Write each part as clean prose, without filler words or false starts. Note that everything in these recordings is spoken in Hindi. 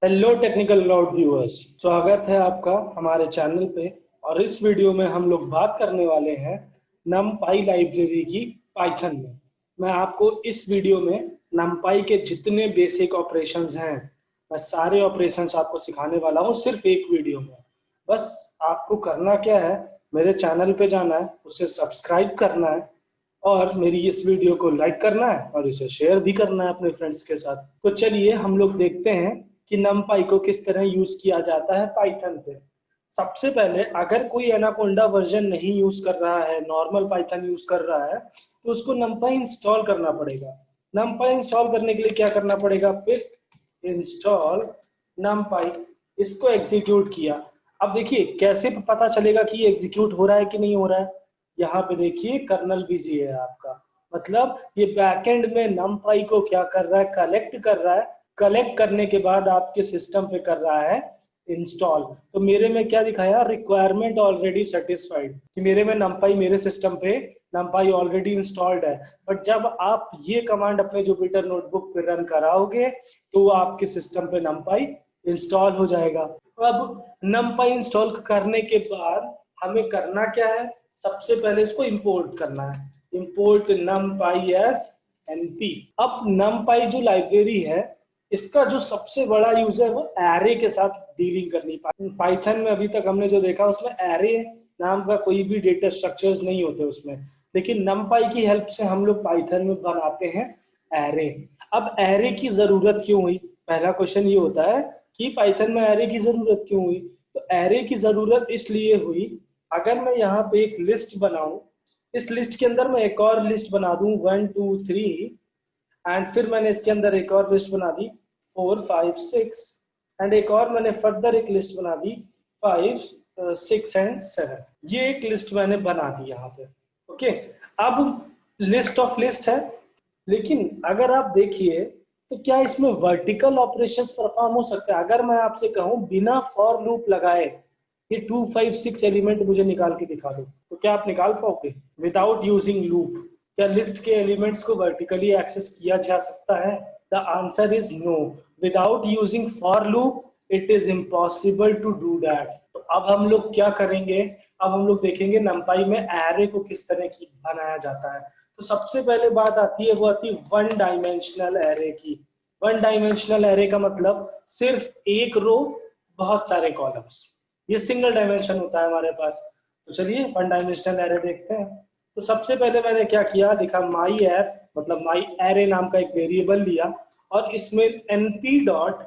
हेलो टेक्निकल क्लाउड व्यूअर्स, स्वागत है आपका हमारे चैनल पे। और इस वीडियो में हम लोग बात करने वाले हैं numpy लाइब्रेरी की पाइथन में। मैं आपको इस वीडियो में numpy के जितने बेसिक ऑपरेशंस हैं मैं सारे ऑपरेशंस आपको सिखाने वाला हूँ सिर्फ एक वीडियो में। बस आपको करना क्या है, मेरे चैनल पे जाना है, उसे सब्सक्राइब करना है और मेरी इस वीडियो को लाइक करना है और इसे शेयर भी करना है अपने फ्रेंड्स के साथ। तो चलिए हम लोग देखते हैं कि numpy को किस तरह यूज किया जाता है पाइथन पे। सबसे पहले अगर कोई एनाकोंडा वर्जन नहीं यूज कर रहा है, नॉर्मल पाइथन यूज कर रहा है, तो उसको numpy इंस्टॉल करना पड़ेगा। numpy इंस्टॉल करने के लिए क्या करना पड़ेगा, पिट इंस्टॉल numpy, इसको एग्जीक्यूट किया। अब देखिए कैसे पता चलेगा कि ये एग्जीक्यूट हो रहा है कि नहीं हो रहा है। यहाँ पे देखिए कर्नल बिजी है आपका, मतलब ये बैकएंड में numpy को क्या कर रहा है, कलेक्ट कर रहा है। कलेक्ट करने के बाद आपके सिस्टम पे कर रहा है इंस्टॉल। तो मेरे में क्या दिखाया, रिक्वायरमेंट ऑलरेडी सेटिस्फाइड, कि मेरे में numpy, मेरे सिस्टम पे numpy ऑलरेडी इंस्टॉल्ड है। बट जब आप ये कमांड अपने जुपिटर नोटबुक पे रन कराओगे तो आपके सिस्टम पे numpy इंस्टॉल हो जाएगा। अब numpy इंस्टॉल करने के बाद हमें करना क्या है, सबसे पहले इसको इंपोर्ट करना है। Import numpy as np। अब numpy जो लाइब्रेरी है इसका जो सबसे बड़ा यूज है वो एरे के साथ डीलिंग करनी। पाइथन में अभी तक हमने जो देखा उसमें एरे नाम का कोई भी डेटा स्ट्रक्चर्स नहीं होते उसमें, लेकिन numpy की हेल्प से हम लोग पाइथन में बनाते हैं एरे। अब एरे की जरूरत क्यों हुई, पहला क्वेश्चन ये होता है कि पाइथन में एरे की जरूरत क्यों हुई। तो एरे की जरूरत इसलिए हुई, अगर मैं यहाँ पे एक लिस्ट बनाऊं, इस लिस्ट के अंदर मैं एक और लिस्ट बना दूं 1 2 3, एंड फिर मैंने इसके अंदर एक और लिस्ट बना दी 4 5 6, एंड एक और मैंने फर्दर एक लिस्ट बना दी 5 6 एंड 7। ये एक लिस्ट मैंने बना दी यहाँ पे। ओके, अब लिस्ट ऑफ लिस्ट है, लेकिन अगर आप देखिए तो क्या इसमें वर्टिकल ऑपरेशंस परफॉर्म हो सकता है। अगर मैं आपसे कहूं बिना फॉर लूप लगाए ये 2 5 6 एलिमेंट मुझे निकाल के दिखा दो, तो क्या आप निकाल पाओगे विदाउट यूजिंग लूप? क्या लिस्ट के एलिमेंट्स को वर्टिकली एक्सेस किया जा सकता है? The answer is no. Without using for loop it is impossible to do that. तो अब हम लोग क्या करेंगे, अब हम लोग देखेंगे numpy में एरे को किस तरह की बनाया जाता है। तो सबसे पहले बात आती है, वो आती है वन डायमेंशनल एरे की। वन डायमेंशनल एरे का मतलब सिर्फ एक रो, बहुत सारे कॉलम्स, ये सिंगल डायमेंशन होता है हमारे पास। तो चलिए वन डायमेंशनल एरे देखते हैं। तो सबसे पहले मैंने क्या किया, लिखा माई एर, मतलब माई एरे नाम का एक वेरिएबल लिया और इसमें np dot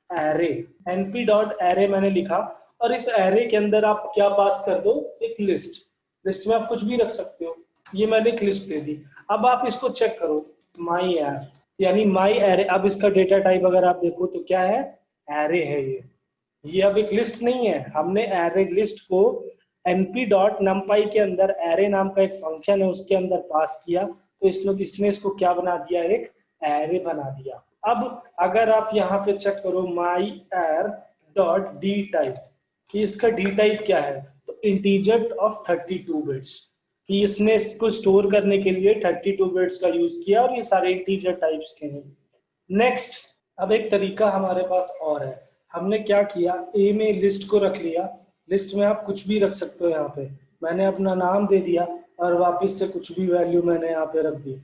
array, np dot array मैंने लिखा। और इस एरे के अंदर आप क्या पास कर दो, एक लिस्ट। लिस्ट में आप कुछ भी रख सकते हो, ये मैंने एक लिस्ट दे दी। अब आप इसको चेक करो, माई एर यानी माई एरे। अब इसका डेटा टाइप अगर आप देखो तो क्या है, एरे है ये अब एक लिस्ट नहीं है। हमने एरे लिस्ट को np डॉट numpy के अंदर एरे नाम का एक फंक्शन है उसके अंदर पास किया, तो इसने इसको क्या बना दिया, एक एरे बना दिया। अब अगर आप यहाँ पे चेक करो माई एर डॉट डी टाइप, कि इसका डी टाइप क्या है, तो इंटीजर ऑफ 32 बिट्स, कि इसने इसको स्टोर करने के लिए 32 बिट्स का यूज किया और ये सारे इंटीजर टाइप्स के हैं। नेक्स्ट, अब एक तरीका हमारे पास और है। हमने क्या किया, ए में लिस्ट को रख लिया। लिस्ट में आप कुछ भी रख सकते हो, यहाँ पे मैंने अपना नाम दे दिया और वापस से कुछ भी वैल्यू मैंने यहाँ पे रख दी।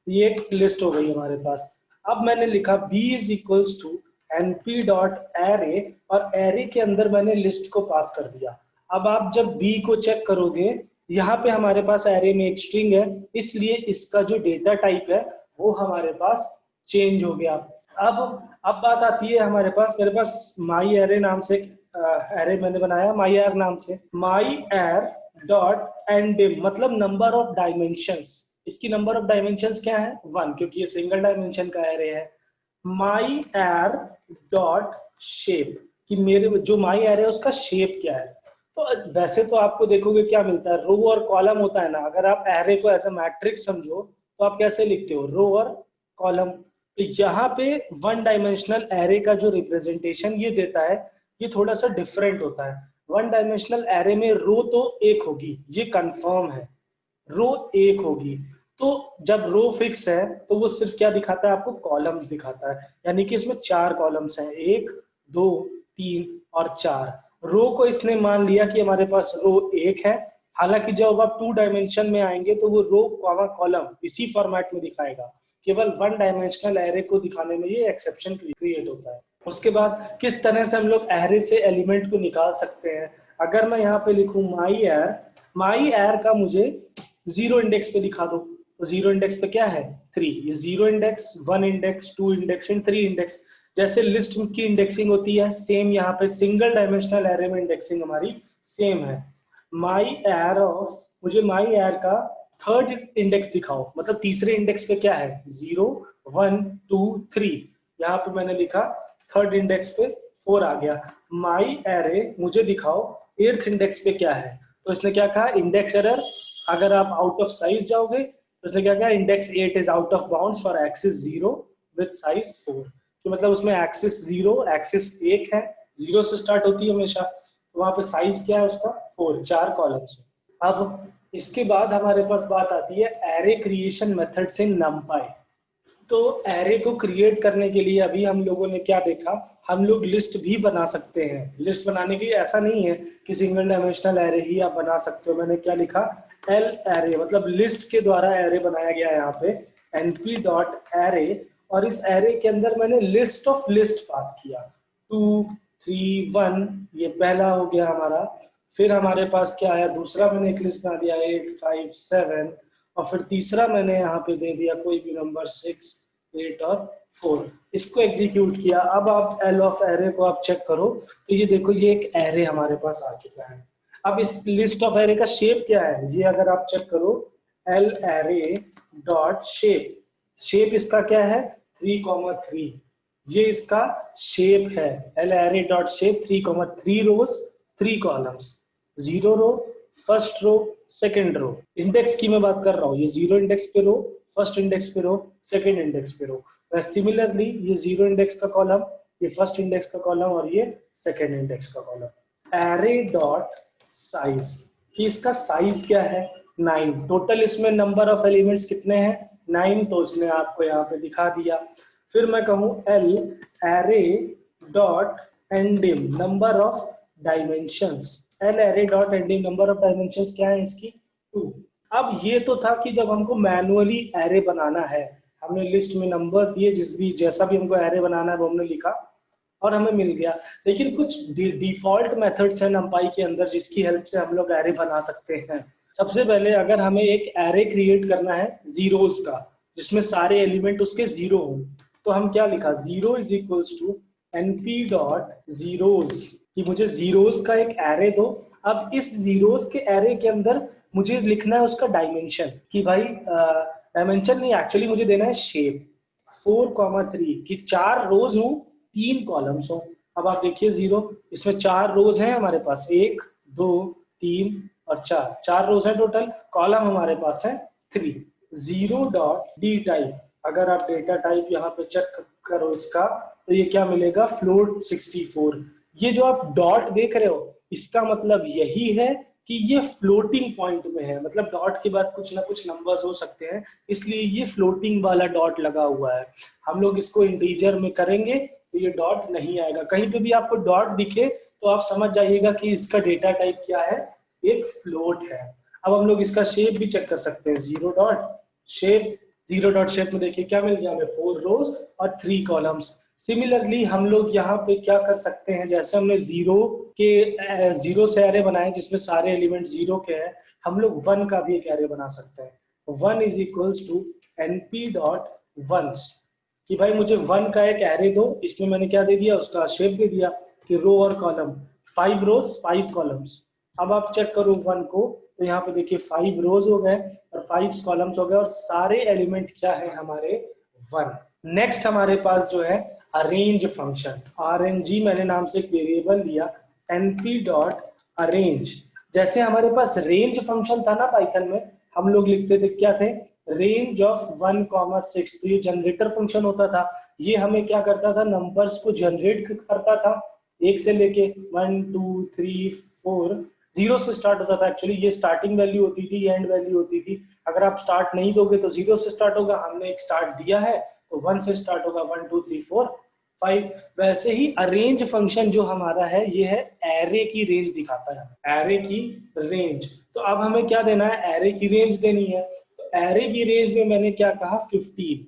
ये एक लिस्ट हो गई हमारे पास। अब मैंने लिखा b is equals to np dot array, और एरे के अंदर मैंने लिस्ट को पास कर दिया। अब आप जब b को चेक करोगे, यहाँ पे हमारे पास एरे में एक स्ट्रिंग है, इसलिए इसका जो डेटा टाइप है वो हमारे पास चेंज हो गया। अब बात आती है हमारे पास, मेरे पास माई एरे नाम से एरे मैंने बनाया, माई एर नाम से। माई एर डॉट एंडिम मतलब नंबर ऑफ डायमेंशंस, इसकी नंबर ऑफ डायमेंशंस क्या है, 1, क्योंकि ये सिंगल डायमेंशन का एरे है। माई एर डॉट शेप, कि मेरे जो माई एर है उसका शेप क्या है। तो वैसे तो आपको देखोगे क्या मिलता है, रो और कॉलम होता है ना। अगर आप एरे को ऐसा मैट्रिक्स समझो तो आप कैसे लिखते हो, रो और कॉलम। तो यहाँ पे वन डायमेंशनल एरे का जो रिप्रेजेंटेशन ये देता है ये थोड़ा सा डिफरेंट होता है। वन डायमेंशनल एरे में रो तो एक होगी, ये कंफर्म है, रो एक होगी। तो जब रो फिक्स है तो वो सिर्फ क्या दिखाता है आपको, कॉलम्स दिखाता है। यानी कि इसमें 4 कॉलम्स हैं, 1 2, 3 और 4। रो को इसने मान लिया कि हमारे पास रो 1 है, हालांकि जब आप 2 डायमेंशन में आएंगे तो वो रो कॉमा कॉलम इसी फॉर्मेट में दिखाएगा। केवल 1 डायमेंशनल एरे को दिखाने में ये एक्सेप्शन क्रिएट होता है। उसके बाद किस तरह से हम लोग एरे से एलिमेंट को निकाल सकते हैं। अगर मैं यहाँ पे लिखूं माई एर का मुझे 0 इंडेक्स पे दिखा दो, तो 0 इंडेक्स पे क्या है 3, ये 0 index, 1 index, 2 index and 3 index. जैसे लिस्ट की इंडेक्सिंग होती है सेम यहाँ पे सिंगल डायमेंशनल एरे में इंडेक्सिंग हमारी सेम है। माई एर ऑफ, मुझे माई एर का थर्ड इंडेक्स दिखाओ, मतलब तीसरे इंडेक्स पे क्या है 0, 1, 2, 3। यहाँ पे मैंने लिखा थर्ड इंडेक्स पे 4 आ गया। माई एरे मुझे दिखाओ 8th इंडेक्स पे क्या है, तो इसने क्या कहा इंडेक्स एरर। अगर आप आउट ऑफ साइज जाओगे तो इसने क्या कहा index 8 is out of bounds for axis 0 with size 4। तो मतलब उसमें एक्सिस 0, एक्सिस 1 है, 0 से स्टार्ट होती है हमेशा, तो वहां पे साइज क्या है उसका 4, 4 कॉलम्स है। अब इसके बाद हमारे पास बात आती है एरे क्रिएशन मेथड्स इन नमपाई। तो एरे को क्रिएट करने के लिए अभी हम लोगों ने क्या देखा, हम लोग लिस्ट भी बना सकते हैं। लिस्ट बनाने के लिए ऐसा नहीं है कि सिंगल डायमेंशनल एरे ही आप बना सकते हो। मैंने क्या लिखा एल एरे, मतलब लिस्ट के द्वारा एरे बनाया गया है यहाँ पे np डॉट एरे, और इस एरे के अंदर मैंने लिस्ट ऑफ लिस्ट पास किया 2, 3, 1, ये पहला हो गया हमारा। फिर हमारे पास क्या आया, दूसरा मैंने एक लिस्ट बना दिया 8, 5, 7, और फिर तीसरा मैंने यहाँ पे दे दिया कोई भी नंबर 6, 8 और 4। इसको एग्जीक्यूट किया। अब आप एल ऑफ एरे को आप चेक करो तो ये देखो ये एक एरे हमारे पास आ चुका है। अब इस लिस्ट ऑफ एरे का शेप क्या है, ये अगर आप चेक करो L array dot shape, shape इसका क्या है 3,3, ये इसका शेप है L array dot shape 3,3 rows 3 columns, 0 row, first row, second row. Index की मैं बात कर रहा हूँ, ये 0 इंडेक्स पे रो, फर्स्ट इंडेक्स पे रो, सेकंड इंडेक्स पे रो। सिमिलरली ये 0 इंडेक्स का कॉलम, ये फर्स्ट इंडेक्स का कॉलम और ये सेकंड इंडेक्स का कॉलम। एरे डॉट साइज, कि इसका साइज क्या है 9। टोटल इसमें नंबर ऑफ एलिमेंट्स कितने हैं 9, तो इसने आपको यहाँ पे दिखा दिया। फिर मैं कहूँ L array dot ending number of dimensions, L array dot ending number of dimensions क्या है इसकी 2। अब ये तो था कि जब हमको मैनुअली एरे बनाना है, हमने लिस्ट में नंबर्स दिए, जैसा भी हमको एरे बनाना है वो हमने लिखा और हमें मिल गया। लेकिन कुछ डिफॉल्ट मेथड्स हैं नंपाई के अंदर जिसकी हेल्प से हम लोग एरे बना सकते हैं। सबसे पहले अगर हमें एक एरे क्रिएट करना है जीरोस का, जिसमें सारे एलिमेंट उसके 0 हो, तो हम क्या लिखा 0 is equals to np dot zeros, कि मुझे जीरोस का एक एरे दो। अब इस जीरोस के एरे के अंदर मुझे लिखना है उसका डायमेंशन, कि भाई डायमेंशन नहीं, एक्चुअली मुझे देना है शेप 4,3, कि 4 रोज हो 3 कॉलम्स हो। अब आप देखिए 0, इसमें 4 रोज हैं हमारे पास, 1, 2, 3 और 4 रोज है टोटल, कॉलम हमारे पास है 3। 0 डॉट डी टाइप, अगर आप डेटा टाइप यहाँ पे चेक करो इसका, तो ये क्या मिलेगा फ्लोट 64। ये जो आप डॉट देख रहे हो इसका मतलब यही है कि ये फ्लोटिंग पॉइंट में है, मतलब डॉट के बाद कुछ ना कुछ नंबर्स हो सकते हैं, इसलिए ये फ्लोटिंग वाला डॉट लगा हुआ है। हम लोग इसको इंटीजर में करेंगे तो ये डॉट नहीं आएगा। कहीं पे भी आपको डॉट दिखे तो आप समझ जाइएगा कि इसका डेटा टाइप क्या है, एक फ्लोट है। अब हम लोग इसका शेप भी चेक कर सकते हैं, 0 डॉट शेप, 0 डॉट शेप में देखिए क्या मिल गया हमें 4 रोज और 3 कॉलम्स। सिमिलरली हम लोग यहाँ पे क्या कर सकते हैं, जैसे हमने 0 से एरे बनाए जिसमें सारे एलिमेंट 0 के हैं, हम लोग 1 का भी एक एरे बना सकते हैं। 1 is equals to np dot ones, कि भाई मुझे 1 का एक एरे दो, इसमें मैंने क्या दे दिया उसका शेप दे दिया कि रो और कॉलम, 5 रोज 5 कॉलम्स। अब आप चेक करो 1 को, तो यहाँ पे देखिए 5 रोज हो गए और 5 कॉलम्स हो गए और सारे एलिमेंट क्या है हमारे 1। नेक्स्ट हमारे पास जो है अरेंज फंक्शन, RNG मैंने नाम से एक वेरिएबल दिया, np डॉट अरेंज। जैसे हमारे पास रेंज फंक्शन था ना पाइथन में, हम लोग लिखते थे क्या थे रेंज ऑफ 1,6, तो ये जनरेटर फंक्शन होता था। ये हमें क्या करता था, नंबर्स को जनरेट करता था 1 से लेके 1, 2, 3, 4, 0 से स्टार्ट होता था। एक्चुअली ये स्टार्टिंग वैल्यू होती थी, एंड वैल्यू होती थी। अगर आप स्टार्ट नहीं दोगे तो 0 से स्टार्ट होगा, हमने एक स्टार्ट दिया है तो 1 से स्टार्ट होगा, 1, 2, 3, 4, 5। वैसे ही अरेंज फंक्शन जो हमारा है ये है एरे की रेंज दिखाता है, एरे की रेंज। तो अब हमें क्या देना है, एरे की रेंज देनी है। तो एरे की रेंज में मैंने क्या कहा 15,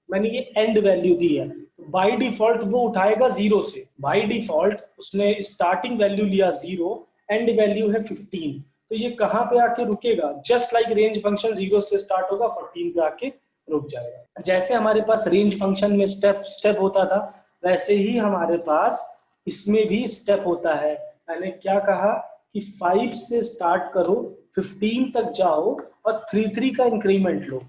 मैंने ये एंड वैल्यू दी है। बाय डिफॉल्ट वो उठाएगा 0 से, बाय डिफॉल्ट उसने स्टार्टिंग वैल्यू लिया 0, एंड वैल्यू है 15। तो ये कहाँ पे आके रुकेगा, जस्ट लाइक रेंज फंक्शन 0 से स्टार्ट होगा 14 पे आके रुक जाएगा। जैसे हमारे पास रेंज फंक्शन में स्टेप स्टेप होता था, वैसे ही हमारे पास इसमें भी स्टेप होता है। मैंने क्या कहा कि 5 से स्टार्ट करो, 15 तक जाओ और 3 का इंक्रीमेंट लो।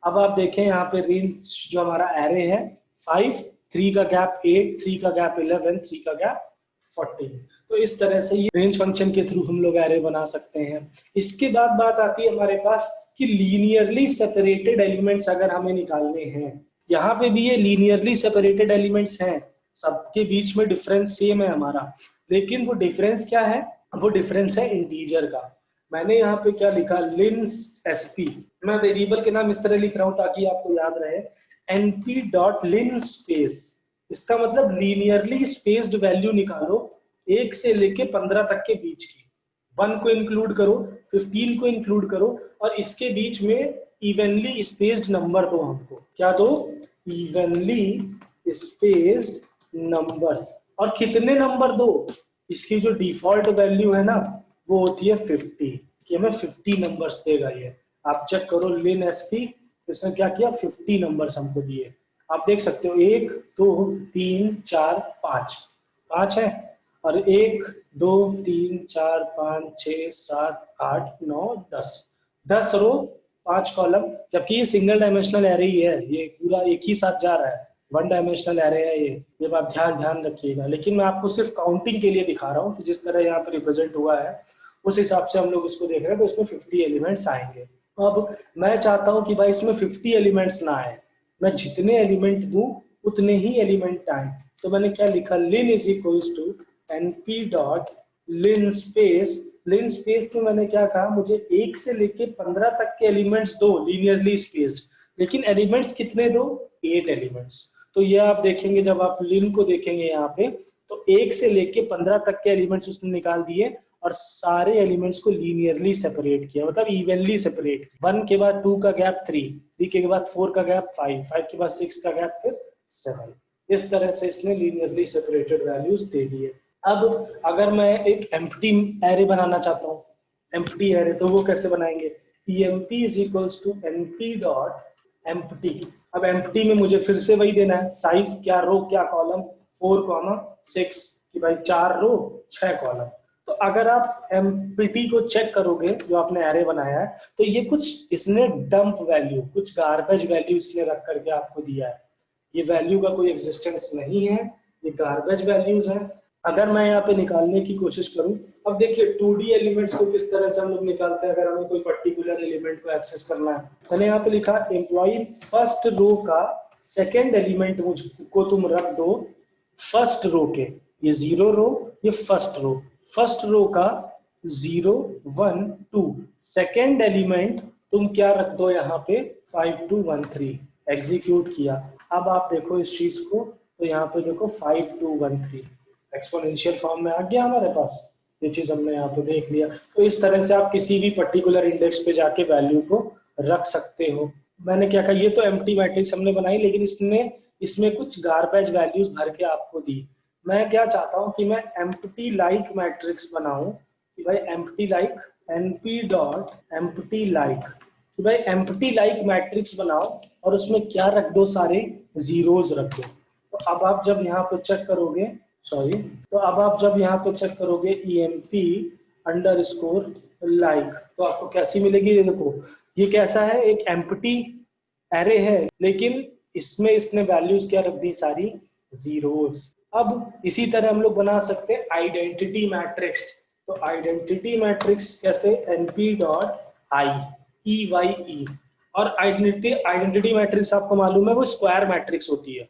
अब आप देखें यहाँ पे रेंज जो हमारा एरे है 5, 3 का गैप 8, 3 का गैप 11, 3 का गैप 14। तो इस तरह से ये रेंज फंक्शन के थ्रू हम लोग एरे बना सकते हैं। इसके बाद बात आती है हमारे पास कि लीनियरली सेपरेटेड एलिमेंट्स अगर हमें निकालने हैं। यहाँ पे भी ये लीनियरली सेपरेटेड एलिमेंट्स हैं, सबके बीच में डिफरेंस सेम है हमारा, लेकिन वो डिफरेंस क्या है, वो डिफरेंस है इंटीजर का। मैंने यहाँ पे क्या लिखा, लिन्स एसपी, मैं वेरिएबल के नाम इस तरह लिख रहा हूँ ताकि आपको याद रहे, एनपी डॉट लिन स्पेस, इसका मतलब लीनियरली स्पेस्ड वैल्यू निकालो 1 से लेके 15 तक के बीच की। 1 को इंक्लूड करो, 15 को इंक्लूड करो, और इसके बीच में इवनली स्पेस्ड नंबर दो हमको। क्या दो, इवनली स्पेस्ड नंबर्स। और कितने नंबर दो, इसकी जो डिफॉल्ट वैल्यू है ना वो होती है 50, कि हमें 50 नंबर्स देगा ये। आप चेक करो लिन एसपी, इसने क्या किया, 50 नंबर्स हमको दिए। आप देख सकते हो 1 2 3 4 5, 5 है, और 1 2 3 4 5 6 7 8 9 10, 10 रो 5 कॉलम, जबकि ये सिंगल डायमेंशनल एरे ही है, ये पूरा एक ही साथ जा रहा है, 1 डायमेंशनल एरे है ये बात ध्यान ध्यान रखिएगा। लेकिन मैं आपको सिर्फ काउंटिंग के लिए दिखा रहा हूँ कि जिस तरह यहाँ पर रिप्रेजेंट हुआ है उस हिसाब से हम लोग इसको देख रहे हैं, तो इसमें 50 एलिमेंट्स आएंगे। अब मैं चाहता हूँ कि भाई इसमें 50 एलिमेंट्स ना आए, मैं जितने एलिमेंट दूं उतने ही एलिमेंट आए। तो मैंने क्या लिखा, lin is equals to NP dot linspace. Linspace में मैंने क्या कहा, मुझे 1 से लेके 15 तक के एलिमेंट्स दो लीनियरली स्पेस्ड, लेकिन एलिमेंट्स कितने दो, 8 एलिमेंट्स। तो ये आप देखेंगे जब आप लिन को देखेंगे यहाँ पे, तो 1 से लेके 15 तक के एलिमेंट्स उसने निकाल दिए और सारे एलिमेंट्स को लीनियरली सेपरेट किया, मतलब इवनली सेपरेट। 1 के बाद 2 का गैप 3, 3 के बाद 4 का गैप 5, 5 के बाद 6 का गैप फिर 7। इस तरह से इसने लीनियरली सेपरेटेड वैल्यूज दे दिए। अब अगर मैं एक एम्प्टी एरे बनाना चाहता हूँ, एम्प्टी एरे, तो वो कैसे बनाएंगे, emp is equals to np dot empty. अब एम्प्टी में मुझे फिर से वही देना है, साइज क्या रो क्या कॉलम, 4, 6, कि भाई 4 रो 6 कॉलम। तो अगर आप एम्प्टी को चेक करोगे जो आपने एरे बनाया है, तो ये कुछ इसने डंप वैल्यू, कुछ गार्बेज वैल्यू इसने रख करके आपको दिया है। ये वैल्यू का कोई एग्जिस्टेंस नहीं है, ये गार्बेज वैल्यूज हैं। अगर मैं यहाँ पे निकालने की कोशिश करूं, अब देखिए 2D एलिमेंट्स को किस तरह से हम लोग निकालते हैं, अगर हमें कोई पर्टिकुलर एलिमेंट को एक्सेस करना है। मैंने यहाँ पे लिखा एम्प्लॉय फर्स्ट रो का सेकेंड एलिमेंट मुझको तुम रख दो फर्स्ट रो के, ये 0 रो, ये फर्स्ट रो का 0 1 2, सेकेंड एलिमेंट तुम क्या रख दो यहाँ पे 5 2 1 3। एग्जीक्यूट किया, अब आप देखो इस चीज को, तो यहाँ पे देखो 5 2 1 3 एक्सपोनेंशियल फॉर्म में आ गया हमारे पास, ये चीज हमने यहाँ पे देख लिया। तो इस तरह से आप किसी भी पर्टिकुलर इंडेक्स पे जाके वैल्यू को रख सकते हो। मैंने क्या कहा, ये तो एम्प्टी मैट्रिक्स हमने बनाई, लेकिन इसमें कुछ गार्बेज वैल्यूज भर के आपको दी। मैं क्या चाहता हूँ कि मैं एम्प्टी लाइक मैट्रिक्स बनाऊं, कि भाई empty like, np dot empty like, कि भाई एम्प्टी लाइक मैट्रिक्स बनाओ और उसमें क्या रख दो, सारे जीरोज रख दो। तो अब आप जब यहाँ पे चेक करोगे, तो अब आप जब यहाँ पे चेक करोगे emp अंडर स्कोर लाइक, तो आपको कैसी मिलेगी, ये देखो ये कैसा है, एक एम्प्टी एरे है, लेकिन इसमें इसने वैल्यूज क्या रख दी, सारी जीरोज। अब इसी तरह हम लोग बना सकते हैं आइडेंटिटी मैट्रिक्स। तो आइडेंटिटी मैट्रिक्स कैसे, np डॉट आई EYE। और आइडेंटिटी मैट्रिक्स आपको मालूम है वो स्क्वायर मैट्रिक्स होती है,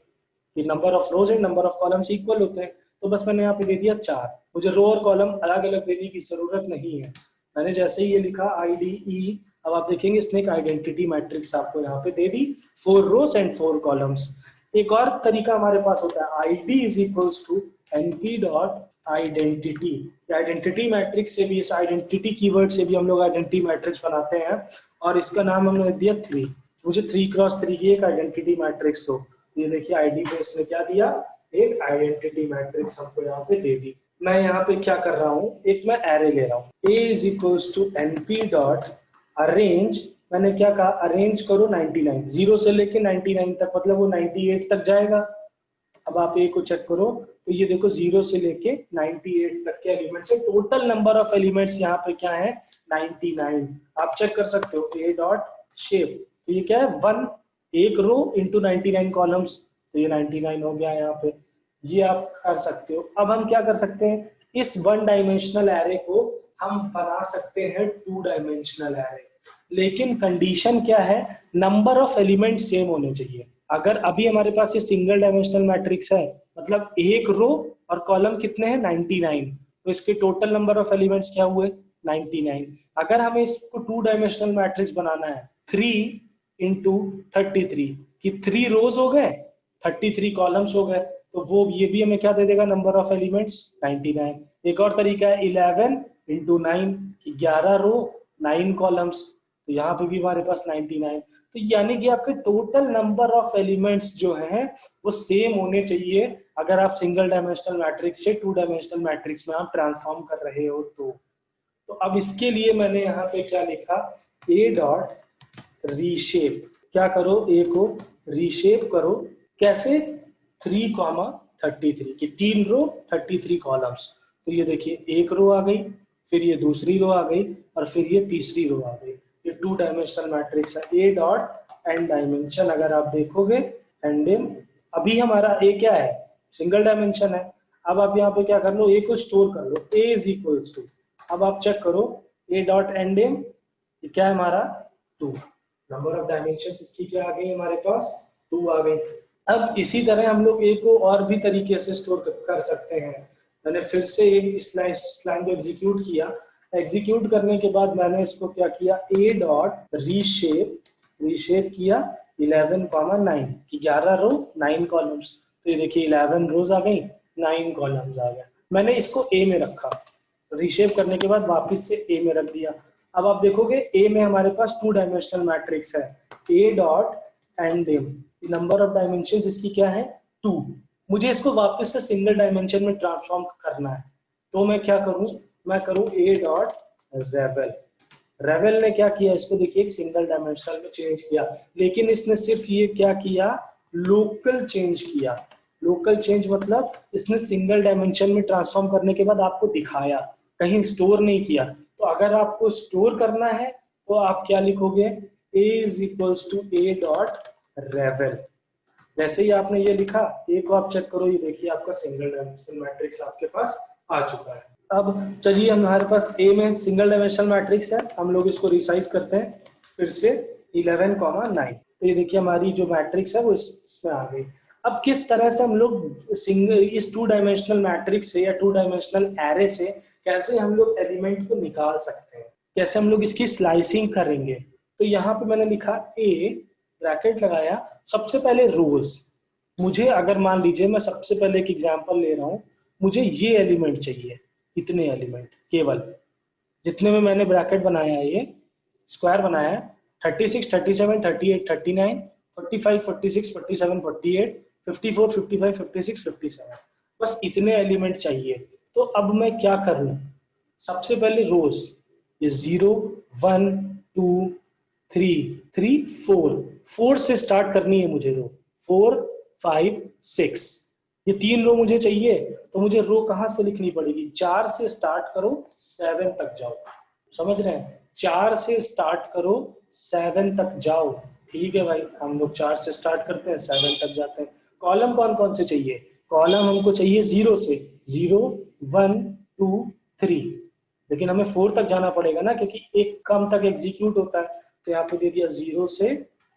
कि number of rose and number of columns equal होते हैं। तो बस मैंने यहाँ पे दे दिया 4, मुझे रो और कॉलम अलग अलग देने की जरूरत नहीं है। मैंने जैसे ही ये लिखा IDE, अब आप देखेंगे इसने एक आइडेंटिटी मैट्रिक्स आपको यहाँ पे दे दी, 4 रोज एंड 4 कॉलम्स। एक और तरीका हमारे पास होता है, id is equals to np dot identity. Identity matrix से भी, इस आइडेंटिटी कीवर्ड से भी हम लोग आइडेंटिटी मैट्रिक्स बनाते हैं, और इसका नाम हमने दिया 3। मुझे 3x3 की एक आइडेंटिटी मैट्रिक्स दो। ये देखिए आईडी पे इसने क्या दिया, एक आइडेंटिटी मैट्रिक्स हमको यहाँ पे दे दी। मैं यहाँ पे क्या कर रहा हूँ, एक मैं एरे ले रहा हूँ, a is equals to np dot arrange. मैंने क्या कहा, अरेंज करो 99, 0 से लेके 99 तक, मतलब वो 98 तक जाएगा। अब आप ए को चेक करो तो ये देखो 0 से लेके 98 तक के एलिमेंट्स है। टोटल नंबर ऑफ एलिमेंट्स यहाँ पे क्या है, 99। आप चेक कर सकते हो ए डॉट शेप, तो ये क्या है 1, एक रो इंटू 99 कॉलम्स, तो ये 99 हो गया यहाँ पे। ये आप कर सकते हो। अब हम क्या कर सकते हैं, इस 1 डायमेंशनल एरे को हम बना सकते हैं 2 डायमेंशनल एरे, लेकिन कंडीशन क्या है, नंबर ऑफ एलिमेंट सेम होने चाहिए। अगर अभी हमारे पास ये सिंगल डायमेंशनल मैट्रिक्स है, मतलब एक रो और कॉलम कितने हैं 99, तो इसके टोटल नंबर ऑफ एलिमेंट्स क्या हुए 99। अगर हमें इसको 2 डायमेंशनल मैट्रिक्स बनाना है, 3 इंटू 33 कि 3 रोज हो गए 33 कॉलम्स हो गए, तो वो ये भी हमें क्या दे देगा, नंबर ऑफ एलिमेंट्स 99। एक और तरीका है 11 इंटू 9 कि 11 रो 9 कॉलम्स, तो यहाँ पे भी हमारे पास 99। तो यानी कि आपके टोटल नंबर ऑफ एलिमेंट्स जो हैं वो सेम होने चाहिए, अगर आप सिंगल डायमेंशनल मैट्रिक्स से 2 डायमेंशनल मैट्रिक्स में आप ट्रांसफॉर्म कर रहे हो तो अब इसके लिए मैंने यहाँ पे क्या लिखा, ए डॉट रीशेप। क्या करो, ए को रीशेप करो, कैसे, 3,33 की 3 रो 33 कॉलम्स। तो ये देखिए एक रो आ गई, फिर ये दूसरी रो आ गई, और फिर ये तीसरी रो आ गई। ये 2 डायमेंशनल मैट्रिक्स है। ए डॉट एन डायमेंशन अगर आप देखोगे, एंड अभी हमारा ए क्या है, सिंगल डायमेंशन है। अब आप यहाँ पे क्या कर लो, ए को स्टोर कर लो, ए इज इक्वल्स टू, अब आप चेक करो ए डॉट एंड ये क्या है हमारा 2। नंबर ऑफ डायमेंशन इसकी क्या आ गई हमारे पास, 2 आ गई। अब इसी तरह हम लोग ए को और भी तरीके से स्टोर कर सकते हैं। मैंने फिर से एक इस लाइन को एग्जीक्यूट किया, एग्जीक्यूट करने के बाद मैंने इसको क्या किया, ए डॉट रीशेप किया 11,9 की 11 रो 9 कॉलम्स। तो ये देखिए 11 रोज आ गई, 9 कॉलम्स आ गए। मैंने इसको ए में रखा, रीशेप करने के बाद वापस से ए में रख दिया। अब आप देखोगे ए में हमारे पास 2 डायमेंशनल मैट्रिक्स है, ए dot and number of dimensions इसकी क्या है 2। मुझे इसको वापस से सिंगल डायमेंशन में ट्रांसफॉर्म करना है, तो मैं क्या करूं, मैं करूं ए डॉट रेवल। रेवल ने क्या किया, इसको देखिए एक सिंगल डायमेंशनल में चेंज किया, लेकिन इसने सिर्फ ये क्या किया, लोकल चेंज किया। लोकल चेंज मतलब इसने सिंगल डायमेंशन में ट्रांसफॉर्म करने के बाद आपको दिखाया, कहीं स्टोर नहीं किया। तो अगर आपको स्टोर करना है तो आप क्या लिखोगे, a is equals to a dot ravel. जैसे ही आपने ये लिखा, ए को आप चेक करो, ये देखिए आपका सिंगल डायमेंशनल मैट्रिक्स आपके पास आ चुका है। अब चलिए हमारे पास ए में सिंगल डायमेंशनल मैट्रिक्स है, हम लोग इसको रिसाइज करते हैं फिर से 11,9। तो ये देखिए हमारी जो मैट्रिक्स है वो इसमें आ गई। अब किस तरह से हम लोग सिंगल इस 2 डायमेंशनल मैट्रिक्स से या 2 डायमेंशनल एरे से कैसे हम लोग एलिमेंट को निकाल सकते हैं, कैसे हम लोग इसकी स्लाइसिंग करेंगे। तो यहाँ पे मैंने लिखा ए ब्रैकेट लगाया, सबसे पहले रोज। मुझे अगर मान लीजिए मैं सबसे पहले एक एग्जांपल ले रहा हूँ, मुझे ये एलिमेंट चाहिए, इतने एलिमेंट केवल जितने में मैंने ब्रैकेट बनाया है, ये स्क्वायर बनाया है, 36, 37, 38, 39, 45, 46, 47, 48, 54, 55, 56, 57, बस इतने एलिमेंट चाहिए। तो अब मैं क्या करूं, सबसे पहले रोज, ये 0, 1, 2, 3, 4 से स्टार्ट करनी है मुझे रो, 4, 5, 6, ये 3 रो मुझे चाहिए। तो मुझे रो कहां से लिखनी पड़ेगी, 4 से स्टार्ट करो 7 तक जाओ, समझ रहे हैं, 4 से स्टार्ट करो 7 तक जाओ। ठीक है भाई, हम लोग 4 से स्टार्ट करते हैं 7 तक जाते हैं। कॉलम कौन कौन से चाहिए, कॉलम हमको चाहिए 0 से, 0, 1, 2, 3, लेकिन हमें 4 तक जाना पड़ेगा ना, क्योंकि एक कम तक एग्जीक्यूट होता है। तो यहाँ पे दे दिया 0 से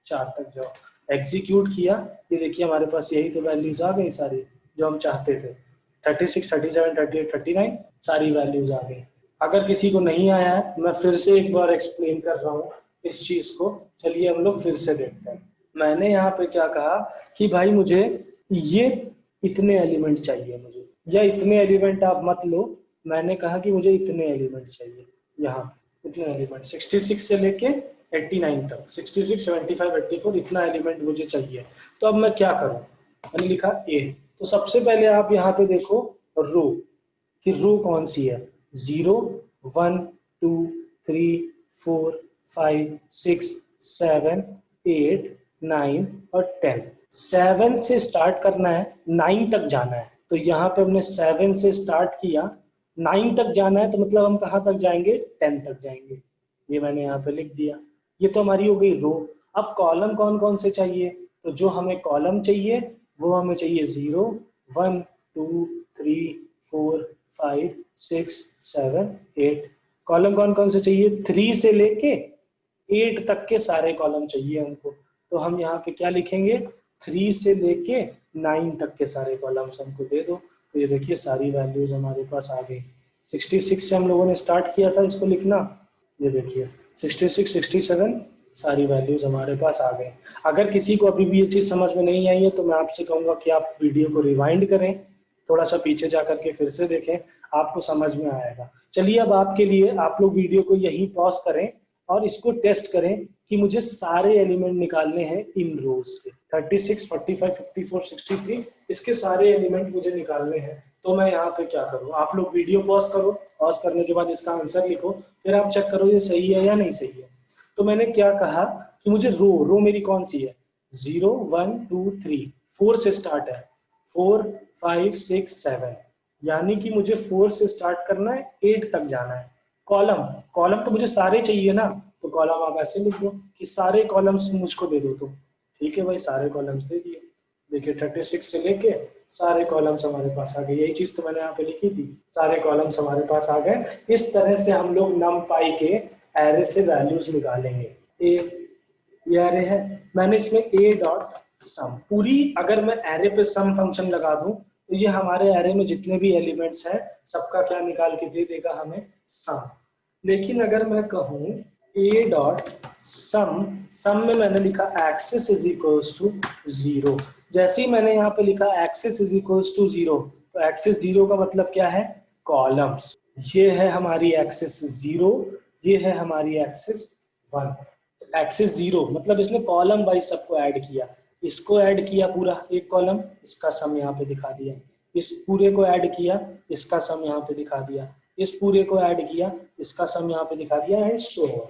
4 तक जाओ, एग्जीक्यूट किया, ये देखिए हमारे पास यही तो वैल्यूज आ गई सारी जो हम चाहते थे, 36, 37, 38, 39 सारी वैल्यूज आ गई। अगर किसी को नहीं आया है, मैं फिर से एक बार एक्सप्लेन कर रहा हूँ इस चीज को, चलिए हम लोग फिर से देखते हैं। मैंने यहाँ पे क्या कहा कि भाई मुझे ये इतने एलिमेंट चाहिए मुझे, या इतने एलिमेंट आप मत लो, मैंने कहा कि मुझे इतने एलिमेंट चाहिए। यहाँ पे इतने एलिमेंट 66 से लेके 89 तक, 66, 75, 84 इतना एलिमेंट मुझे चाहिए। तो अब मैं क्या करूँ, मैंने लिखा ए। तो सबसे पहले आप यहाँ पे देखो रो, कि रो कौन सी है, 0, 1, 2, 3, 4, 5, 6, 7, 8, 9 और 10। 7 से स्टार्ट करना है, 9 तक जाना है। तो यहाँ पे हमने 7 से स्टार्ट किया, 9 तक जाना है, तो मतलब हम कहाँ तक जाएंगे, 10 तक जाएंगे। ये मैंने यहाँ पे लिख दिया। ये तो हमारी हो गई रो। अब कॉलम कौन कौन से चाहिए, तो जो हमें कॉलम चाहिए वो हमें चाहिए 0, 1, 2, 3, 4, 5, 6, 7, 8। कॉलम कौन कौन से चाहिए, 3 से लेके 8 तक के सारे कॉलम चाहिए हमको। तो हम यहाँ पे क्या लिखेंगे, 3 से लेके 9 तक के सारे कॉलम्स हमको दे दो। तो ये देखिए सारी वैल्यूज हमारे पास आ गई। 66 से हम लोगों ने स्टार्ट किया था इसको लिखना, ये देखिए 66, 67 सारी वैल्यूज हमारे पास आ गए। अगर किसी को अभी भी ये चीज समझ में नहीं आई है तो मैं आपसे कहूंगा कि आप वीडियो को रिवाइंड करें, थोड़ा सा पीछे जा करके फिर से देखें, आपको समझ में आएगा। चलिए अब आपके लिए आप लोग वीडियो को यही पॉज करें और इसको टेस्ट करें कि मुझे सारे एलिमेंट निकालने हैं इन रोज के, 36, 45, 54, 63 इसके सारे एलिमेंट मुझे निकालने हैं। तो मैं यहाँ पे क्या करूँ, आप लोग वीडियो पॉज करो, पॉज करने के बाद इसका आंसर लिखो, फिर आप चेक करो ये सही है या नहीं सही है। तो मैंने क्या कहा कि मुझे रो मेरी कौन सी है, 0, 1, 2, 3, 4 से स्टार्ट है, 4, 5, 6, 7, यानी कि मुझे 4 से स्टार्ट करना है, 8 तक जाना है। कॉलम कॉलम तो मुझे सारे चाहिए ना, तो कॉलम आप ऐसे लिख दो कि सारे कॉलम्स मुझको दे दो। तो ठीक है भाई, सारे कॉलम्स दे दिए। देखिए 36 से लेके सारे कॉलम्स हमारे पास आ गए, यही चीज तो मैंने यहाँ पे लिखी थी, सारे कॉलम्स हमारे पास आ गए। इस तरह से हम लोग numpy के एरे से वैल्यूज निकालेंगे। ये एरे है, मैंने इसमें a डॉट सम पूरी, अगर मैं एरे पे सम फंक्शन लगा दूं तो ये हमारे एरे में जितने भी एलिमेंट्स हैं सबका क्या निकाल के दे देगा हमें, सम। लेकिन अगर मैं कहूँ a डॉट सम, सम में मैंने लिखा एक्सिस इज इक्वल्स टू 0। जैसे ही मैंने यहाँ पे लिखा एक्सिस इज इक्वल्स टू 0, तो एक्सिस 0 का मतलब क्या है, कॉलम्स। ये है हमारी एक्सिस 0, ये है हमारी एक्सिस 1। एक्सिस 0 मतलब इसने कॉलम वाइज सबको ऐड किया, इसको ऐड किया पूरा एक कॉलम, इसका सम यहाँ पे दिखा दिया, इस पूरे को ऐड किया, इसका सम यहाँ पे दिखा दिया, इस पूरे को ऐड किया, इसका सम यहाँ पे दिखा दिया है। सो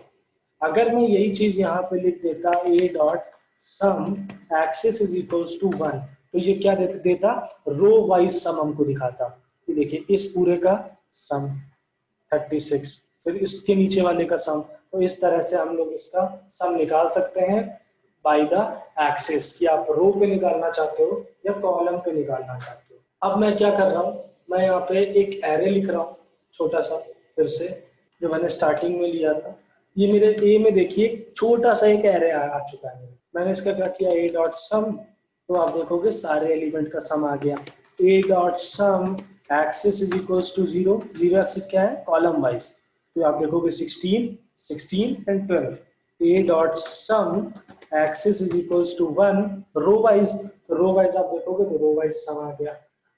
अगर मैं यही चीज यहाँ पे लिख देता a dot sum axis is equals to 1, तो ये क्या देता, रो वाइज सम हमको दिखाता। ये देखिए इस पूरे का सम 36, फिर इसके नीचे वाले का सम। तो इस तरह से हम लोग इसका सम निकाल सकते हैं बाय द एक्सिस, कि आप रो पे निकालना चाहते हो या कॉलम पे निकालना चाहते हो। अब मैं क्या कर रहा हूँ, मैं यहाँ पे एक एरे लिख रहा हूँ छोटा सा, फिर से जो मैंने स्टार्टिंग में लिया था। ये मेरे ए में देखिए छोटा सा एक एरे आ चुका है। मैंने इसका क्या किया, ए डॉट सम, तो आप देखोगे सारे एलिमेंट का सम आ गया। A dot sum axis is equals to 0, 0 axis क्या है, कॉलम वाइज, तो आप देखोगे 16, 16 and 12। A dot sum axis is equals to 1 row wise, तो रो वाइज आप देखोगे तो रो वाइज सम आ गया।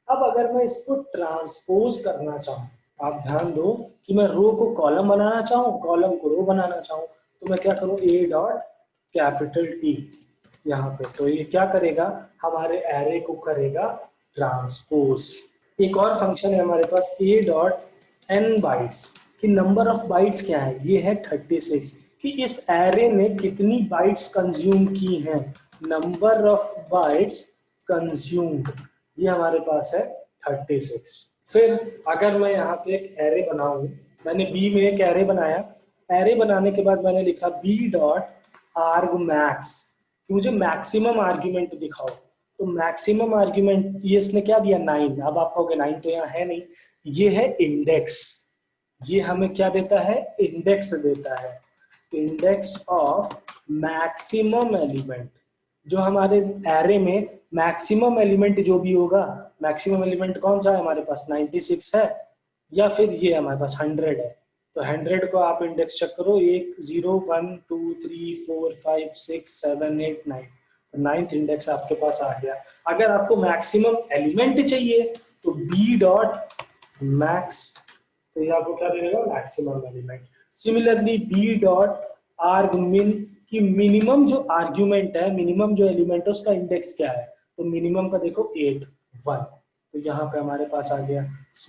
अब अगर मैं इसको ट्रांसपोज करना चाहूँ, आप ध्यान दो कि मैं रो को कॉलम बनाना चाहूँ, कॉलम को रो बनाना चाहूँ, तो मैं क्या करूँ, ए डॉट कैपिटल टी यहाँ पे, तो ये क्या करेगा, हमारे एरे को करेगा ट्रांसपोज। एक और फंक्शन है हमारे पास a डॉट एन बाइट्स, कि नंबर ऑफ बाइट्स क्या है, ये है 36, कि इस एरे ने कितनी बाइट्स कंज्यूम की हैं, नंबर ऑफ बाइट्स कंज्यूम्ड, ये हमारे पास है 36। फिर अगर मैं यहाँ पे एक एरे बनाऊं, मैंने बी में एक एरे बनाया, एरे बनाने के बाद मैंने लिखा बी डॉट आर्ग मैक्स, कि मुझे मैक्सिमम आर्ग्यूमेंट दिखाओ। तो मैक्सिमम आर्ग्यूमेंट ये इसने क्या दिया, 9। अब आप कहोगे 9 तो यहाँ है नहीं, ये है इंडेक्स, ये हमें क्या देता है, इंडेक्स देता है, इंडेक्स ऑफ मैक्सिमम एलिमेंट। जो हमारे एरे में मैक्सिमम एलिमेंट जो भी होगा, मैक्सिमम एलिमेंट कौन सा है हमारे पास, 96 है, या फिर ये हमारे पास 100 है। तो 100 को आप इंडेक्स चेक करो, 1, 0, 1, 2, 3, 4, 5, 6, 7, 8, 9, 9th इंडेक्स आपके पास आ गया। अगर आपको मैक्सिमम एलिमेंट चाहिए तो बी डॉट मैक्स, तो ये आपको क्या देगा, maximum element. Similarly b dot argmin की मिनिमम जो आर्ग्यूमेंट है, मिनिमम जो एलिमेंट है उसका इंडेक्स क्या है, तो मिनिमम का देखो 8 1, तो यहाँ पे हमारे पास आ गया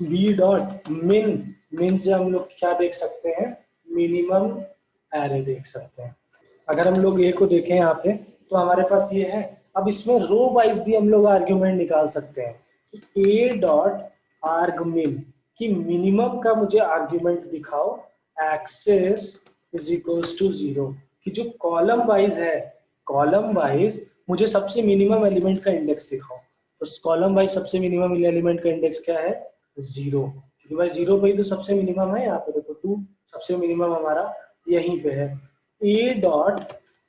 बी डॉट मिन। मिन से हम लोग क्या देख सकते हैं, मिनिमम एरे देख सकते हैं। अगर हम लोग ए को देखें यहाँ पे तो हमारे पास ये है। अब इसमें रो वाइज भी हम लोग आर्ग्यूमेंट निकाल सकते हैं कि ए डॉट आर्गमिन कि मिनिमम का मुझे आर्ग्यूमेंट दिखाओ एक्सेस इज इक्वल्स टू 0, कि जो कॉलम वाइज है, कॉलम वाइज मुझे सबसे मिनिमम एलिमेंट का इंडेक्स दिखाओ। तो कॉलम वाइज सबसे मिनिमम एलिमेंट का इंडेक्स क्या है, 0, क्योंकि भाई 0 पे ही तो सबसे मिनिमम है। यहाँ पे देखो 2 सबसे मिनिमम हमारा यहीं पे है। ए डॉट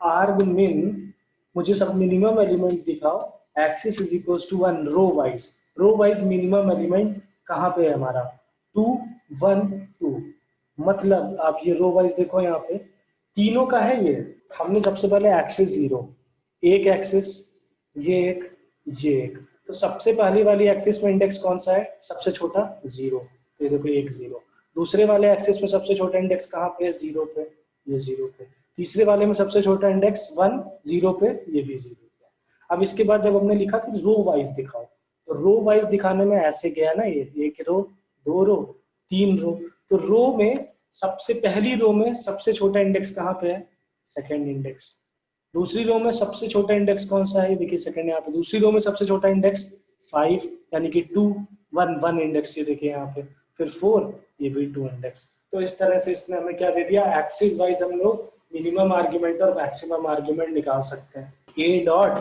आर्ग मिन मुझे सब मिनिमम एलिमेंट दिखाओ axis is equals to 1 row wise. Row wise minimum element कहाँ पे है हमारा, 2 1 2। मतलब आप ये रो वाइज देखो यहाँ पे तीनों का है ये। हमने सबसे पहले एक्सिस 0, एक एक्सिस, ये एक, ये एक, तो सबसे पहली वाली एक्सिस में इंडेक्स कौन सा है, सबसे छोटा 0, तो ये देखो 1 0। दूसरे वाले एक्सिस में सबसे छोटा इंडेक्स कहाँ पे है, 0 पे, ये 0 पे। तीसरे वाले में सबसे छोटा इंडेक्स 1 0 पे, ये भी 0 पे। अब इसके बाद जब हमने लिखा कि रो वाइज दिखाओ, तो रो वाइज दिखाने में ऐसे गया ना, ये एक रो, दो रो, तीन रो। तो रो में सबसे पहली रो में सबसे छोटा इंडेक्स कहाँ पे है, सेकंड इंडेक्स। दूसरी रो में सबसे छोटा इंडेक्स कौन सा है, देखिए सेकंड यहाँ पे। दूसरी रो में सबसे छोटा इंडेक्स 5 यानी कि 2 1 1 इंडेक्स, ये देखिए यहाँ पे। फिर 4, ये भी 2 इंडेक्स। तो इस तरह से इसने हमें क्या दे दिया, एक्सिस वाइज हम लोग मिनिमम आर्ग्यूमेंट और मैक्सिमम आर्ग्यूमेंट निकाल सकते हैं। ए डॉट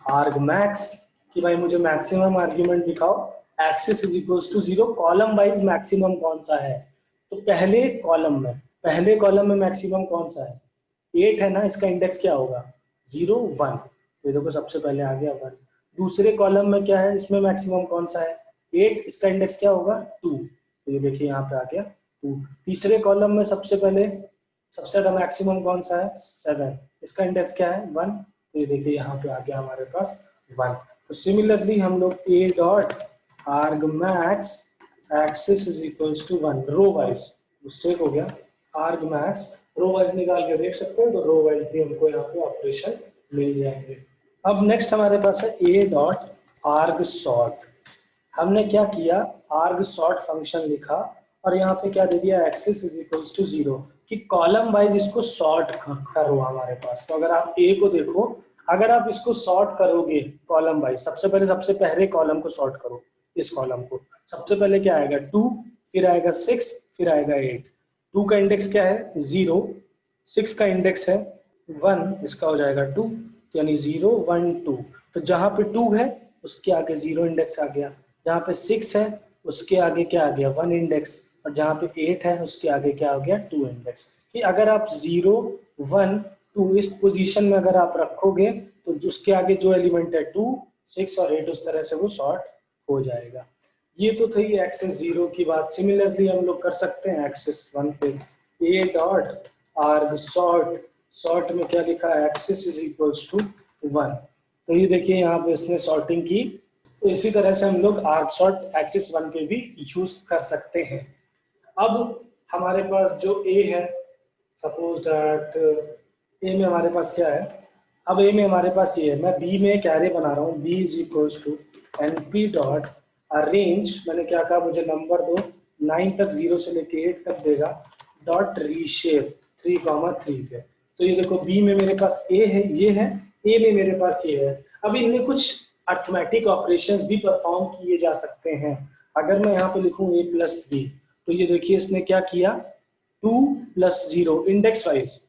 आर्ग मैक्स कि भाई मुझे मैक्सिमम आर्ग्यूमेंट दिखाओ axis is equals to 0, column wise maximum कौन सा है। तो पहले कॉलम में मैक्सिमम कौन सा है, 8 है ना, इसका इंडेक्स क्या होगा, 0 1, तो देखो सबसे पहले आ गया 1। दूसरे कॉलम में क्या है, इसमें मैक्सिमम कौन सा है, 8, इसका इंडेक्स क्या होगा, 2, तो ये देखिए यहाँ पे आ गया 2। तीसरे कॉलम में सबसे पहले सबसे ज्यादा मैक्सिमम कौन सा है, 7, इसका इंडेक्स क्या है, 1, तो ये देखिए यहाँ पे आ गया हमारे पास 1। तो सिमिलरली हम लोग a dot argmax axis is equals to 1 row wise, mistake हो गया, आर्ग मैक्स रो वाइज निकाल के देख सकते हैं, तो रो वाइज भी हमको यहाँ पे ऑपरेशन मिल जाएंगे। अब नेक्स्ट हमारे पास है ए डॉट आर्ग सॉर्ट। हमने क्या किया, आर्ग सॉर्ट फंक्शन लिखा और यहाँ पे क्या दे दिया, एक्सिस इज इक्वल्स टू 0, कि कॉलम वाइज इसको सॉर्ट करो हमारे पास। तो अगर आप ए को देखो, अगर आप इसको सॉर्ट करोगे कॉलम वाइज, सबसे पहले कॉलम को सॉर्ट करो, इस कॉलम को सबसे पहले क्या आएगा 2, फिर आएगा 6, फिर आएगा 8। 2 का इंडेक्स क्या है, 0, 6 का इंडेक्स है 1, इसका हो जाएगा 2, यानी 0 1 2। तो जहां पे 2 है उसके आगे 0 इंडेक्स आ गया, जहाँ पे 6 है उसके आगे क्या आ गया, 1 इंडेक्स, और जहाँ पे 8 है उसके आगे क्या हो गया, 2 इंडेक्स। कि अगर आप 0 1 2 इस पोजीशन में अगर आप रखोगे तो उसके आगे जो एलिमेंट है 2 6 और 8 उस तरह से वो सॉर्ट हो जाएगा। ये तो थी एक्सेस 0 की बात। सिमिलरली हम लोग कर सकते हैं एक्सेस 1 पे, ए डॉट आर्ग सॉर्ट, सॉर्ट में क्या लिखा है, एक्सेस इज इक्वल्स टू 1। तो ये देखिए यहाँ पे इसने सॉर्टिंग की। तो इसी तरह से हम लोग आर्ग सॉर्ट एक्सिस 1 पे भी यूज कर सकते हैं। अब हमारे पास जो ए है, सपोज दैट ए में हमारे पास क्या है, अब ए में हमारे पास ये है, मैं बी में एक एरे बना रहा हूँ, b is equals to NP dot arrange, मैंने क्या कहा, मुझे नंबर दो 9 तक, 0 से लेके 8 तक देगा, डॉट रीशेप 3,3 पे। तो ये देखो बी में मेरे पास ए है, ये है, ए में मेरे पास ये है। अब इनमें कुछ अर्थमेटिक ऑपरेशंस भी परफॉर्म किए जा सकते हैं। अगर मैं यहाँ पे लिखूँ a प्लस बी, तो ये देखिए इसने क्या किया, 2 प्लस 0 इंडेक्स वाइज,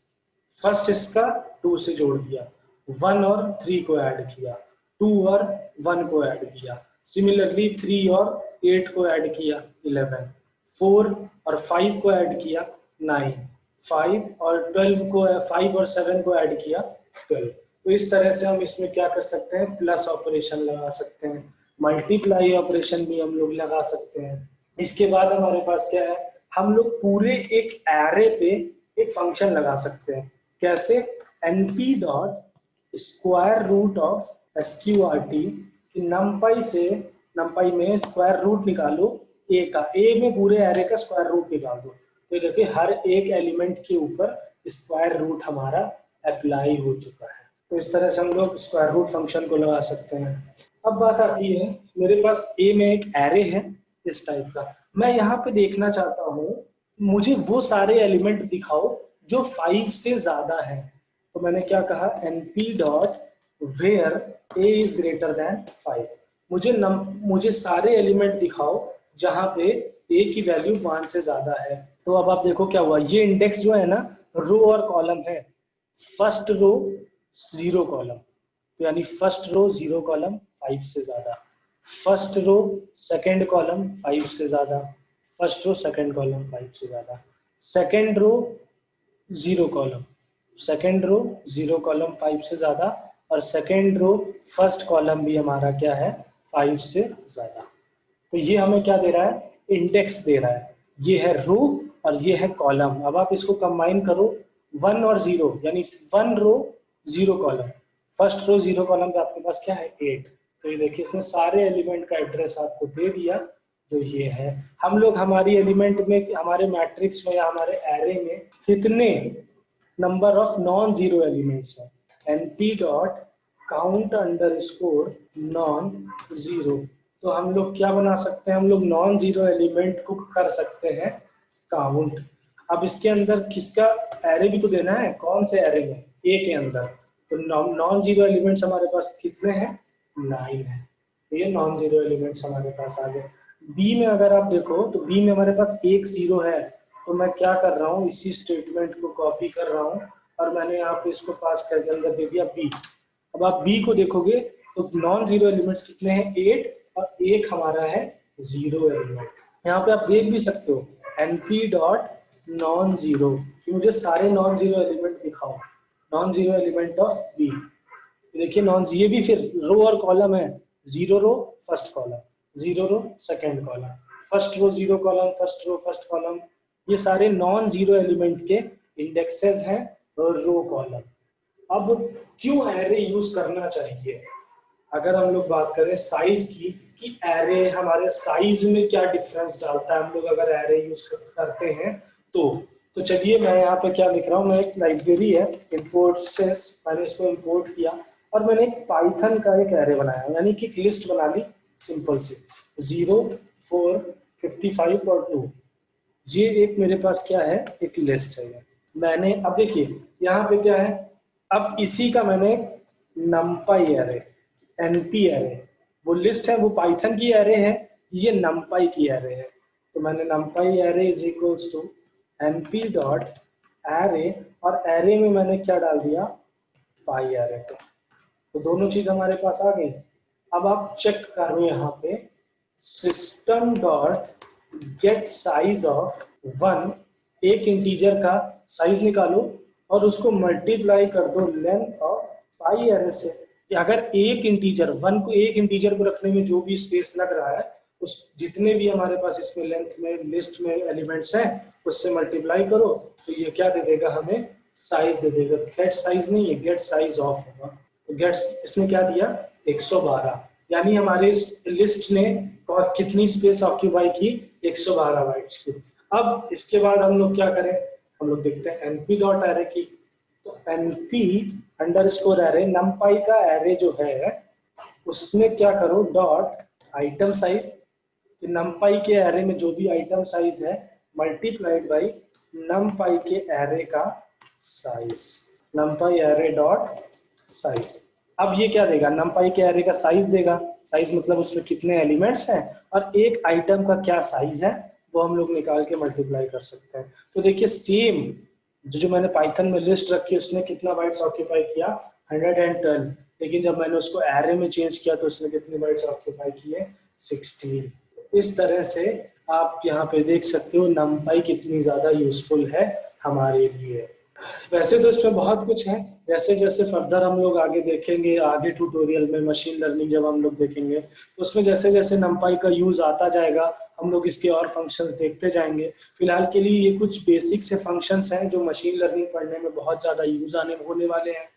फर्स्ट इसका 2 से जोड़ दिया, 1 और 3 को ऐड किया, 2 और 1 को ऐड किया, सिमिलरली 3 और 8 को ऐड किया 11, 4 और 5 को ऐड किया 9, 5 और 12 को, 5 और 7 को ऐड किया 12। तो इस तरह से हम इसमें क्या कर सकते हैं, प्लस ऑपरेशन लगा सकते हैं, मल्टीप्लाई ऑपरेशन भी हम लोग लगा सकते हैं। इसके बाद हमारे पास क्या है, हम लोग पूरे एक एरे पे एक फंक्शन लगा सकते हैं। कैसे, np dot square root of SQRT कि नमपाई में स्क्वायर रूट निकालो ए का, ए में पूरे एरे का स्क्वायर रूट निकाल दो। तो देखिए हर एक एलिमेंट के ऊपर स्क्वायर रूट हमारा अप्लाई हो चुका है। तो इस तरह से हम लोग स्क्वायर रूट फंक्शन को लगा सकते हैं। अब बात आती है, मेरे पास ए में एक एरे है इस टाइप का, मैं यहाँ पे देखना चाहता हूँ मुझे वो सारे एलिमेंट दिखाओ जो 5 से ज्यादा है। तो मैंने क्या कहा, np dot where a is greater than 5। मुझे सारे एलिमेंट दिखाओ जहां पे a की वैल्यू 1 से ज्यादा है। तो अब आप देखो क्या हुआ, ये इंडेक्स जो है ना रो और कॉलम है, फर्स्ट रो 0 कॉलम, तो यानी फर्स्ट रो 0 कॉलम 5 से ज्यादा, फर्स्ट रो सेकंड कॉलम 5 से ज्यादा, फर्स्ट रो सेकंड कॉलम 5 से ज्यादा, second row 0 column, second row 0 column 5 से ज्यादा, और सेकंड रो फर्स्ट कॉलम भी हमारा क्या है 5 से ज्यादा। तो ये हमें क्या दे रहा है, इंडेक्स दे रहा है। ये है रो और ये है कॉलम। अब आप इसको कंबाइन करो 1 और 0, यानी 1 रो 0 कॉलम, फर्स्ट रो 0 कॉलम पे आपके पास क्या है 8। तो ये देखिए इसने सारे एलिमेंट का एड्रेस आपको दे दिया जो ये है। हम लोग हमारी एलिमेंट में, हमारे मैट्रिक्स में या हमारे एरे में कितने number of non zero elements है, np dot count under score non zero. तो हम लोग क्या बना सकते हैं, हम लोग नॉन जीरो एलिमेंट को कर सकते हैं काउंट। अब इसके अंदर किसका एरे भी तो देना है, कौन से एरे में, ए के अंदर। तो नॉन जीरो एलिमेंट्स हमारे पास कितने हैं, 9 है। तो ये नॉन जीरो एलिमेंट्स हमारे पास आ गए। बी में अगर आप देखो तो बी में हमारे पास एक 0 है, तो मैं क्या कर रहा हूँ, इसी स्टेटमेंट को कॉपी कर रहा हूँ और मैंने यहाँ पे इसको पास करके अंदर दे दिया बी। अब आप बी को देखोगे तो नॉन जीरो एलिमेंट्स कितने हैं 8, और एक हमारा है 0 एलिमेंट। यहाँ पे आप देख भी सकते हो np डॉट नॉन जीरो कि मुझे सारे नॉन जीरो एलिमेंट दिखाओ, non zero element of b. देखिए नॉन, ये भी फिर रो और कॉलम है, 0 row first column, 0 row second column, first row 0 column, first row first column, ये सारे नॉन जीरो एलिमेंट के इंडेक्सेस हैं रो कॉलम। अब क्यों एरे यूज करना चाहिए, अगर हम लोग बात करें साइज की कि एरे हमारे साइज में क्या डिफरेंस डालता है हम लोग अगर एरे यूज करते हैं तो चलिए मैं यहाँ पे क्या लिख रहा हूँ, मैं एक लाइब्रेरी है इंपोर्ट से, मैंने इसको इंपोर्ट किया और मैंने एक पाइथन का एक एरे बनाया, यानी कि एक लिस्ट बना ली सिंपल सी 0 4 55 और 2। ये एक मेरे पास क्या है, एक लिस्ट है। मैंने अब देखिए यहाँ पे क्या है, अब इसी का मैंने नमपाई एरे, np एरे, वो लिस्ट है वो पाइथन की एरे है, ये नमपाई की एरे है। तो मैंने NumPy array is equals to np dot array, और एरे में मैंने क्या डाल दिया, पाई एरे को। तो दोनों चीज हमारे पास आ गई। अब आप चेक करो यहाँ पे system dot gate size of 1, एक इंटीजर का साइज निकालो और उसको मल्टीप्लाई कर दो लेंथ ऑफ पाई एरे से। कि अगर एक इंटीजर 1 को, एक इंटीजर को रखने में जो भी स्पेस लग रहा है, उस जितने भी हमारे पास इसमें लेंथ में लिस्ट में एलिमेंट्स हैं उससे मल्टीप्लाई करो, तो ये क्या दे देगा हमें, साइज दे देगा। गेट साइज नहीं है, गेट साइज ऑफ होगा। तो गेट इसने क्या दिया 112, यानी हमारे इस लिस्ट ने कितनी स्पेस ऑक्यूपाई की, 112 बाइट्स की। अब इसके बाद हम लोग क्या करें, हम लोग देखते हैं np डॉट एरे की। तो np अंडरस्कोर एरे, नमपाई का एरे जो है उसमें क्या करो, डॉट आइटम साइज, नमपाई के एरे में जो भी आइटम साइज है मल्टीप्लाइड बाई नमपाई के एरे का साइज, नमपाई एरे डॉट साइज। अब ये क्या देगा, नमपाई के एरे का साइज देगा, साइज मतलब उसमें कितने एलिमेंट्स हैं और एक आइटम का क्या साइज है वो हम लोग निकाल के मल्टीप्लाई कर सकते हैं। तो देखिए सेम जो मैंने पाइथन में लिस्ट रखी उसने कितना बाइट्स ऑक्यूपाई किया 112, लेकिन जब मैंने उसको एरे में चेंज किया तो उसने कितने बाइट्स ऑक्यूपाई किए 16। इस तरह से आप यहाँ पे देख सकते हो नमपाई कितनी ज्यादा यूजफुल है हमारे लिए। वैसे तो इसमें बहुत कुछ है, जैसे जैसे फर्दर हम लोग आगे देखेंगे, आगे ट्यूटोरियल में मशीन लर्निंग जब हम लोग देखेंगे तो उसमें जैसे जैसे नमपाई का यूज आता जाएगा हम लोग इसके और फंक्शंस देखते जाएंगे। फिलहाल के लिए ये कुछ बेसिक से फंक्शंस हैं जो मशीन लर्निंग पढ़ने में बहुत ज़्यादा यूज होने वाले हैं।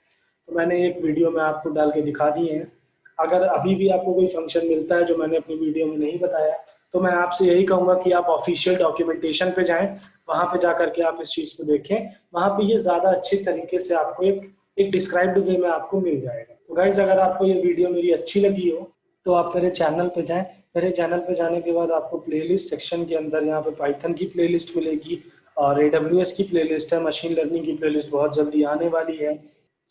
तो मैंने एक वीडियो में आपको डाल के दिखा दिए हैं। अगर अभी भी आपको कोई फंक्शन मिलता है जो मैंने अपनी वीडियो में नहीं बताया, तो मैं आपसे यही कहूंगा कि आप ऑफिशियल डॉक्यूमेंटेशन पे जाएं, वहां पे जा करके आप इस चीज को देखें। वहां पे ये ज्यादा अच्छी तरीके से आपको एक डिस्क्राइब्ड वे में आपको मिल जाएगा। तो गाइज, अगर आपको ये वीडियो मेरी अच्छी लगी हो तो आप मेरे चैनल पे जाएं। मेरे चैनल पे जाने के बाद आपको प्लेलिस्ट सेक्शन के अंदर यहाँ पे पाइथन की प्लेलिस्ट मिलेगी और AWS की प्लेलिस्ट है, मशीन लर्निंग की प्लेलिस्ट बहुत जल्दी आने वाली है।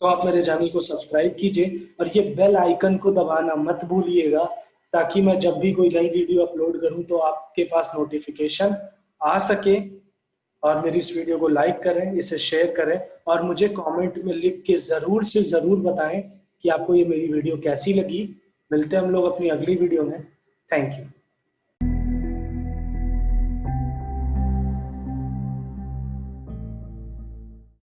तो आप मेरे चैनल को सब्सक्राइब कीजिए और ये बेल आइकन को दबाना मत भूलिएगा, ताकि मैं जब भी कोई नई वीडियो अपलोड करूं तो आपके पास नोटिफिकेशन आ सके। और मेरी इस वीडियो को लाइक करें, इसे शेयर करें और मुझे कमेंट में लिख के ज़रूर से ज़रूर बताएं कि आपको ये मेरी वीडियो कैसी लगी। मिलते हैं हम लोग अपनी अगली वीडियो में। Thank you.